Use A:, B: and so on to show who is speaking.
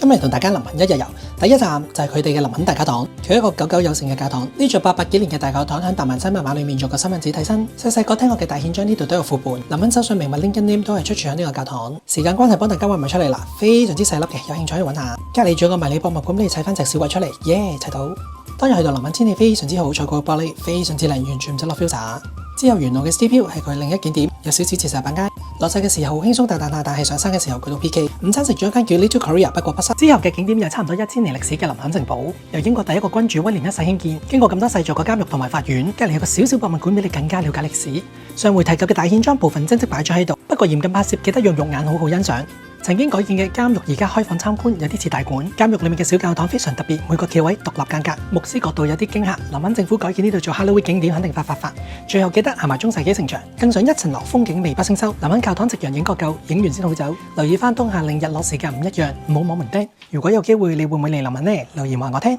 A: 今日同大家林肯一日遊，第一站就係佢哋嘅林肯大教堂。佢係一個久久有成嘅教堂，呢座800幾年嘅大教堂喺達文西密碼裏面做過身份證替身。細細個聽我嘅大憲章呢度都有副本，林肯手上名物 Lincoln Name 都係出處喺呢個教堂。時間關係幫大家揾埋出嚟啦，非常之細粒嘅，有興趣可以揾下。隔離仲有個迷你博物館俾你砌翻隻小鬼出嚟，耶！砌到。當日去到林肯天氣非常之好，坐過玻璃非常之靚，完全唔使落 filter。之後沿路嘅 Steep Hill 係佢另一景點，有少少似石板街。落晒嘅時候好輕鬆大，但係上山嘅時候佢都 PK。午餐食咗一間叫 Little Korea，不過不失。之後嘅景點有差唔多1000年歷史嘅林肯城堡，由英國第一個君主威廉一世興建。經過咁多世做個監獄同埋法院，隔離有個小小博物館俾你更加了解歷史。上回提及嘅大憲章部分真跡擺咗喺度，不過嚴禁拍攝，記得用肉眼好好欣賞。曾經改建嘅監獄而家開放參觀，有啲似大館。監獄裏面嘅小教堂非常特別，每個竅位獨立間隔，牧師角度有啲驚嚇。林肯政府改建呢度做 Halloween 景點，肯定發。最後記得行埋中世紀城牆，更上一層樓，風景離不勝收。林肯教堂夕陽影個夠，影完先好走。留意翻冬夏令日落時間唔一樣，唔好摸門釘。如果有機會，你會唔會嚟林肯呢？留言話我聽。